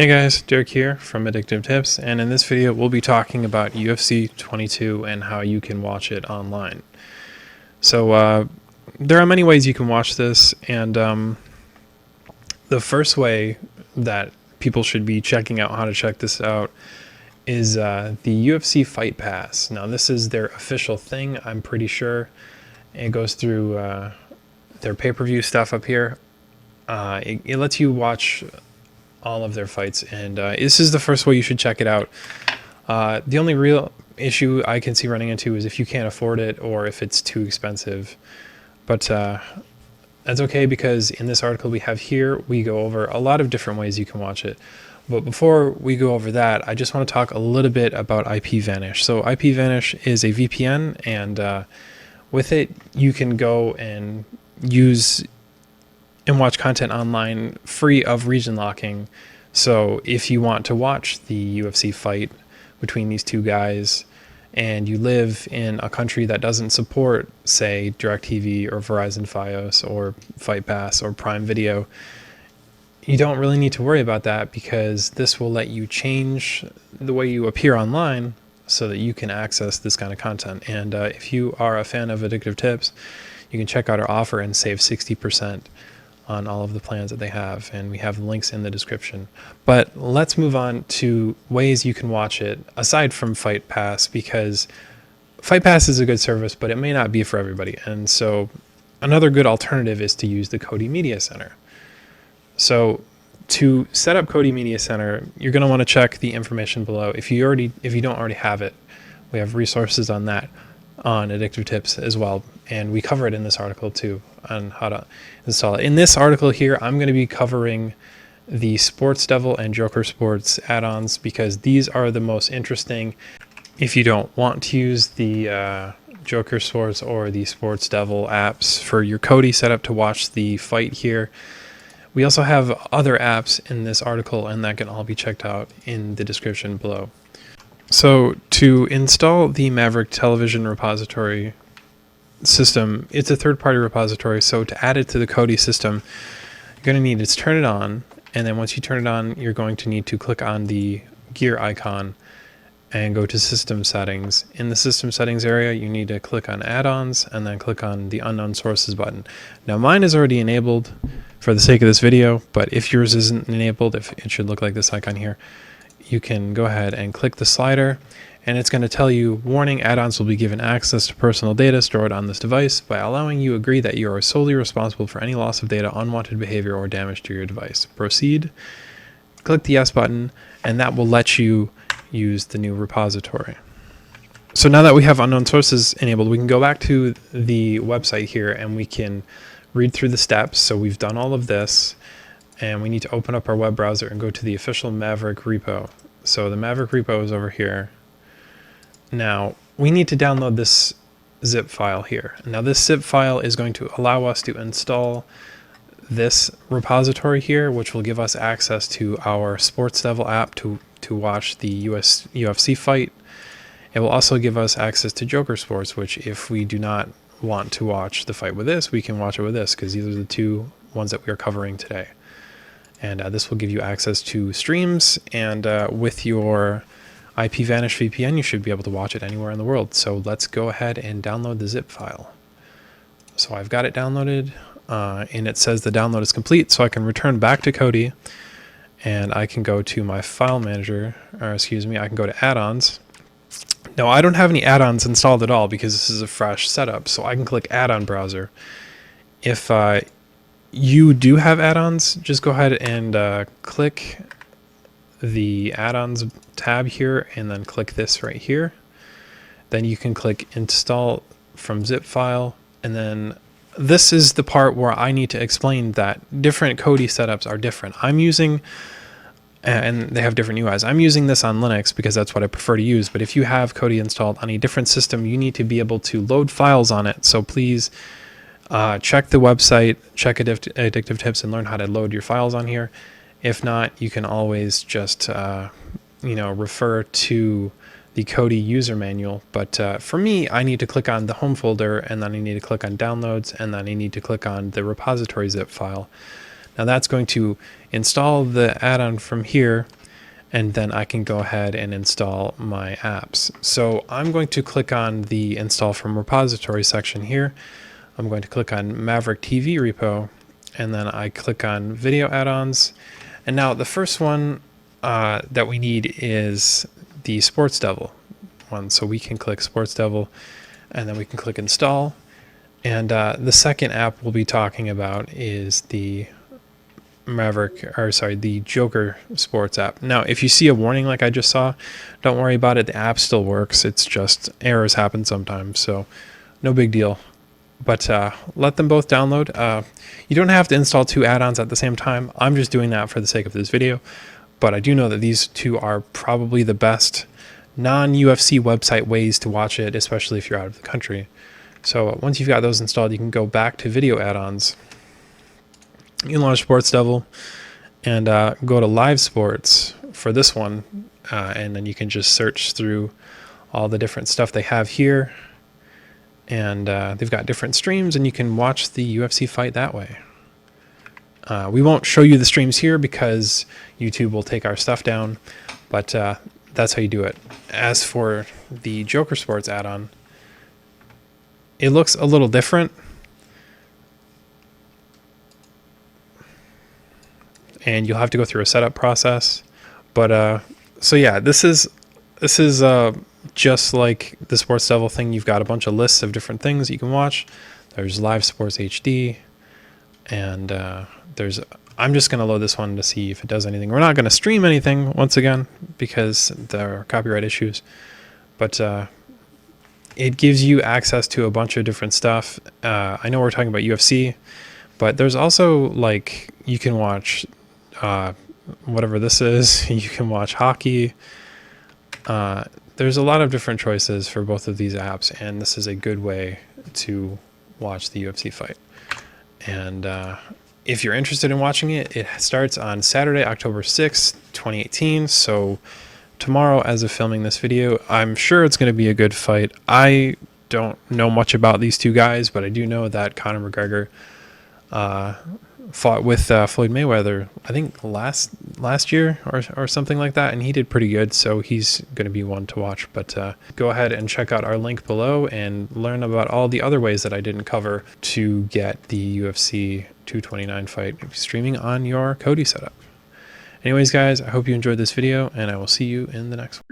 Hey guys, Derek here from Addictive Tips, and in this video we'll be talking about UFC 22 and how you can watch it online. So there are many ways you can watch this, and the first way that people should be checking out how to check this out is the UFC Fight Pass. Now this is their official thing, I'm pretty sure. It goes through their pay-per-view stuff up here. It lets you watch all of their fights, and this is the first way you should check it out. The only real issue I can see running into is if you can't afford it or if it's too expensive, but that's okay, because in this article we have here we go over a lot of different ways you can watch it. But before we go over that, I just want to talk a little bit about IPVanish. So IPVanish is a VPN, and with it you can go and use and watch content online free of region locking. So if you want to watch the UFC fight between these two guys and you live in a country that doesn't support, say, DirecTV or Verizon Fios or Fight Pass or Prime Video, you don't really need to worry about that, because this will let you change the way you appear online so that you can access this kind of content. And if you are a fan of Addictive Tips, you can check out our offer and save 60% on all of the plans that they have, and we have links in the description. But let's move on to ways you can watch it aside from Fight Pass, because Fight Pass is a good service, but it may not be for everybody. And so another good alternative is to use the Kodi Media Center. So to set up Kodi Media Center, you're going to want to check the information below. If you don't already have it, we have resources on that on Addictive Tips as well, and we cover it in this article too on how to install it. In this article here, I'm going to be covering the Sports Devil and Joker Sports add-ons, because these are the most interesting. If you don't want to use the Joker Sports or the Sports Devil apps for your Kodi setup to watch the fight here, we also have other apps in this article, and that can all be checked out in the description below. So to install the Maverick television repository system, it's a third-party repository. So to add it to the Kodi system, you're going to need to turn it on, and then once you turn it on, you're going to need to click on the gear icon and go to System Settings. In the System Settings area, you need to click on Add-ons and then click on the Unknown Sources button. Now mine is already enabled for the sake of this video, but if yours isn't enabled, if it should look like this icon here, you can go ahead and click the slider, and it's going to tell you, warning, add-ons will be given access to personal data stored on this device. By allowing you agree that you are solely responsible for any loss of data, unwanted behavior, or damage to your device. Proceed. Click the yes button, and that will let you use the new repository. So now that we have unknown sources enabled, we can go back to the website here and we can read through the steps. So we've done all of this, and we need to open up our web browser and go to the official Maverick repo. So the Maverick repo is over here. Now we need to download this zip file here. Now this zip file is going to allow us to install this repository here, which will give us access to our Sports Devil app to watch the UFC fight. It will also give us access to Joker Sports, which if we do not want to watch the fight with this, we can watch it with this, because these are the two ones that we are covering today. And this will give you access to streams, and with your IPVanish VPN, you should be able to watch it anywhere in the world. So let's go ahead and download the zip file. So I've got it downloaded, and it says the download is complete, so I can return back to Kodi, and I can go to my file manager, or excuse me, I can go to add-ons. Now I don't have any add-ons installed at all, because this is a fresh setup, so I can click add-on browser. If you do have add-ons, just go ahead and click the add-ons tab here, and then click this right here. Then you can click install from zip file, and then this is the part where I need to explain that different Kodi setups are different. I'm using, and they have different UIs. I'm using this on Linux because that's what I prefer to use, but if you have Kodi installed on a different system, you need to be able to load files on it. So please check the website, check Addictive Tips, and learn how to load your files on here. If not, you can always just refer to the Kodi user manual. But for me, I need to click on the home folder, and then I need to click on downloads, and then I need to click on the repository zip file. Now that's going to install the add-on from here, and then I can go ahead and install my apps. So I'm going to click on the install from repository section here. I'm going to click on Maverick TV repo, and then I click on video add-ons. And now the first one that we need is the Sports Devil one. So we can click Sports Devil, and then we can click install. And the second app we'll be talking about is the the Joker Sports app. Now, if you see a warning like I just saw, don't worry about it. The app still works. It's just errors happen sometimes, so no big deal. But let them both download. You don't have to install 2 add-ons at the same time. I'm just doing that for the sake of this video. But I do know that these 2 are probably the best non-UFC website ways to watch it, especially if you're out of the country. So once you've got those installed, you can go back to video add-ons. You can launch Sports Devil and go to Live Sports for this one. And then you can just search through all the different stuff they have here. And they've got different streams, and you can watch the UFC fight that way. We won't show you the streams here because YouTube will take our stuff down, but that's how you do it. As for the Joker Sports add-on, it looks a little different. And you'll have to go through a setup process. But so yeah, this is just like the Sports Devil thing. You've got a bunch of lists of different things you can watch. There's Live Sports HD, and I'm just going to load this one to see if it does anything. We're not going to stream anything once again because there are copyright issues, but it gives you access to a bunch of different stuff. I know we're talking about UFC, but there's also, like, you can watch whatever this is. You can watch hockey. There's a lot of different choices for both of these apps, and this is a good way to watch the UFC fight. And if you're interested in watching it, it starts on Saturday, October 6th, 2018. So tomorrow, as of filming this video, I'm sure it's going to be a good fight. I don't know much about these 2 guys, but I do know that Conor McGregor fought with Floyd Mayweather, I think last year or something like that, and he did pretty good, so he's going to be one to watch. But go ahead and check out our link below and learn about all the other ways that I didn't cover to get the UFC 229 fight streaming on your Kodi setup. Anyways, guys, I hope you enjoyed this video, and I will see you in the next one.